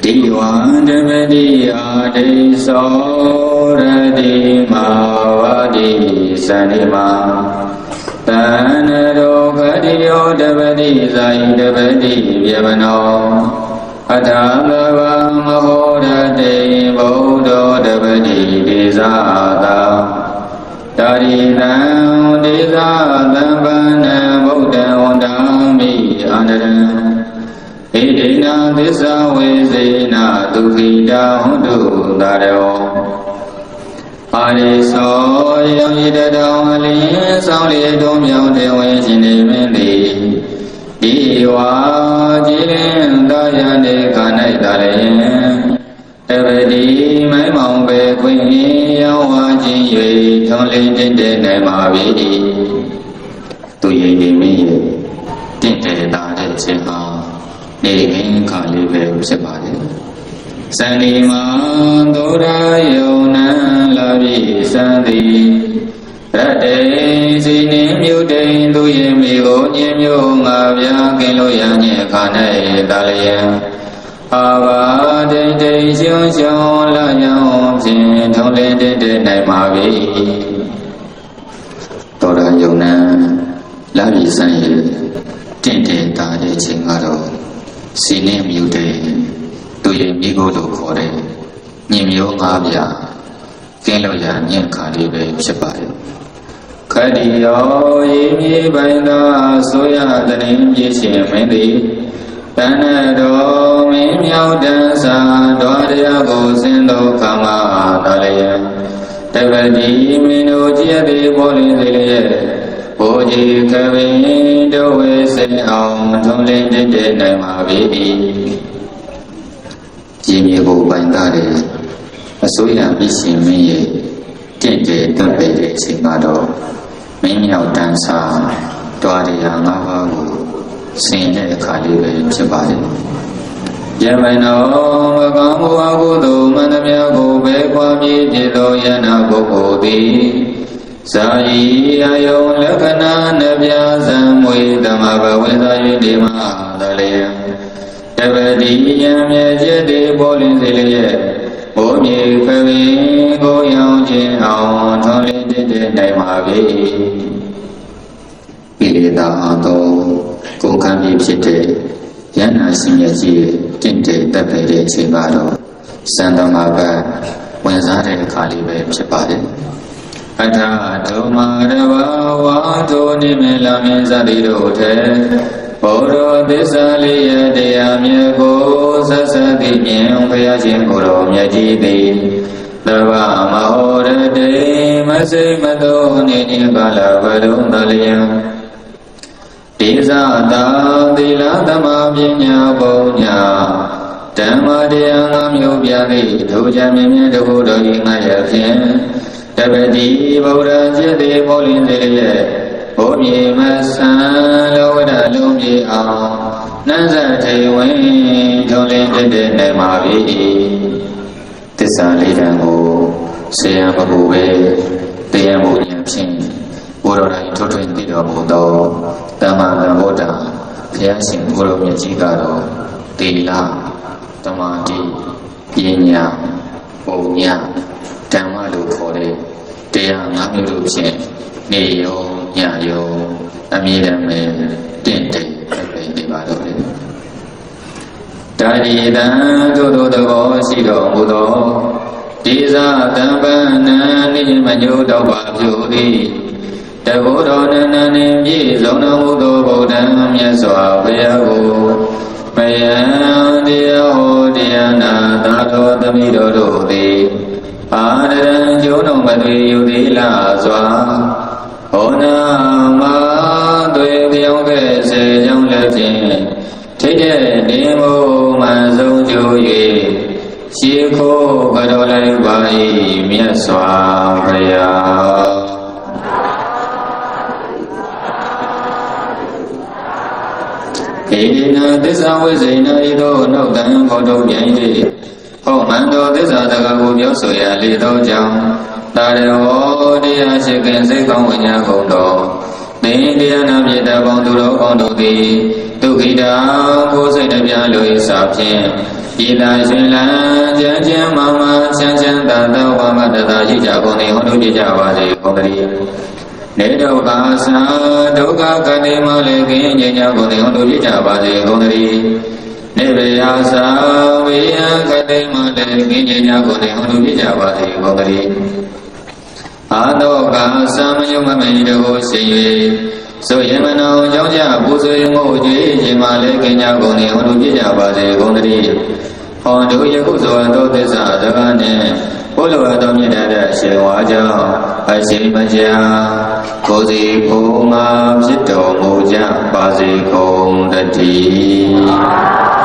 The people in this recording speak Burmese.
Diwandamadi Adi Sauradi Mavadi Sanima Tanaro Kadiyo Dabadi Zaidabadi Vyavano Adhamava Mahodade Bodho Dabadi Dizada Darinam Dizadambana Bodha Ondami Andaram Idina Disa Vizina Dukhida Hundu Daryo Ariso Yamidadam Ali Sauli Dumyam Dewe Jinimindi Diwa Jilin Dayane Kanai Dalayen Evedi Maimang Be Queen Yawa Jinye Tonglin Dinde Nemavi Tuye Dimi Dinde Dade Cheha Nirgin Kali Be Separe Sanima Dora Yona Lavi Sandi Rade Sinim Yudin Duyim Igo Nyim Avya Kilo Yanye Kane Dalian Ava Dede Xiong Xiong La Yang Xin Tonglin Dede Naimavi Dora Yona Lavi Sandi Dinde Dade Chingaro Sinim Yudin Duyim Igo Lo Kore Nyim Yo Avya Kilo Yanye Kane Separe Kadiyo Yimi Bainda Soya Danim Yishim Mendi Tanado Mimyao Dansa Dwarya Go Sindo Kama Dalayan Tevadi Minu Jiyadi Boli Diliye Boji Kavin Dowe Se Aum Tonglin Dinde Naima Vidi Jimi Go Baindare Asoya Bishim Miye Dinde Dube Singado Mimyao Dansa Dwarya Ngavago Sinde Kalibe Chibari Yamano Magamu Agudu Manamya Gobe Kwami Dido Yana Gopodi Sai Ayo Lakana Nabya Zamwe Damaba Weda Yudima Dalaya Devadi Yamya Jedi Bolin Ziliye Omi Kavi Goyang Jin Aon Tonglin Dinde Naimavi Pilida Ado ကိုယ်ခံပြီးဖြစ်တဲ့ယန္နာရှင်ရဲ့ကြီးတင့်တယ်တက်ပဲတဲ့အချိန်မှာတော့စံတော်မှာပဲဝင်စားတဲ့အခါလေးပဲဖြစ်ပါတယ်အထာဒုမာရဝဝါဒုနိမေလမင်းဇတိတို့ထဲဘောရောသစ္စာလေးရဲ့တရားမြတ်ကိုဆက်ဆက်သိမြင်ဘုရားရှင်ကိုယ်တော်မြတ်ကြီးသည်သဗ္ဗမဟောရတေမစိမတောနေနိကာလဘဒုံတလယံ ဒေဇာတာသီလသမပညာပုံညာဓမ္မတရားငါမျိုးပြသည့်ဒုကြမြင်မြင်တခုတော်ဤငါရဖြင့်တပတိဗုဒ္ဓจิตတိဘောလင်းစေရဲ့ဘုံမြေမဆံလောကဓာလုံးပြေအောင်နန်းစထေဝင်ထုံးလင်းတဲ့နေမှာပြီသစ္စာလေးတန်ကိုဆေယံဘဟုပဲတရားမှုဉာဏ်ဖြင့်ဘုရားတိုင်းထွတ်ထွင်းသိတော်မူသော တမန်တော်ဘုရားဘုရားရှင်ကိုယ်တော်မြတ်ကြီးကတော့သီလသမာဓိပညာပုံညာဓမ္မလို့ခေါ်တဲ့တရား၅မျိုးတို့ဖြင့်နေရောညရောအမြဲတမ်းပဲတင့်တယ်ပဲနေပါတော့တယ်တာဒီတံတို့သဘောရှိတော်မူသောဒီဇာတံပန္နနိမညုတောပါပြုသည် တဘောတော်နန္ဒနေပြည့်စုံတော်မူသောဗုဒ္ဓံမြတ်စွာဘုရားကိုမယံတရားဟောတရားနာသာတော်သမိတော်တို့သည်အာရံကျုံတော်မသွေယူသေးလာစွာဟောနာမသွေပြောင်းခဲ့စေကြောင်းလည်းဖြင့်ထိတ်တဲ့နေမှုမှန်ဆုံးကျိုး၍ရှေးခိုးကြောလိုက်ပါ၏မြတ်စွာဘုရား ဧဒီနာသစ္စာဝိဇ္ဇိနာဤသို့နောက်တန်ခေါ်ထုတ်ပြန်၍ဟောမှန်သောသစ္စာတကားကိုပြောဆိုရလေသောကြောင့်တာရောတရားရှိခင်စိတ်ကောင်းဝိညာဉ်ကုန်သောသင်တရားနာမြေတပေါင်းသူတော်ကောင်းတို့သည်ဒုက္ခိတာကိုယ်စိတ်နှပြလို၏စာဖြင့် ဤလာရှင်လံကျမ်းကျမ်းမာမာချမ်းချမ်းသာသာဝါမတသာရှိကြကုန်သည်ဟောတို့ကြကြပါစေကုန်သတည်းနေဒုက္ခသာဒုက္ခကတိမလည်းကင်းငြိမ်းချမ်းကုန်သည်ဟောတို့ကြကြပါစေကုန်သတည်းနေဗေယသာဝေယကတိမလည်းကင်းငြိမ်းချမ်းကုန်သည်ဟောတို့ကြကြပါစေကုန်သတည်းအာတောကသမယုမမေတောရှိ၍ဆိုရင်မနောကြောင့်ကြပူဇော်ငိုကြွေးခြင်းမလည်းကင်းကြကုန်သည်ဟောတို့ကြကြပါစေကုန်သတည်းဟောတို့ယခုဆိုသောသစ္စာစကားနှင့်ဘုလိုသောမြတ်တဲ့ရှင်ဝါကြောင့်အရှိမကြာကိုယ်စီကိုယ်မှာဖြစ်တော်မူကြပါစေကုန်သတည်း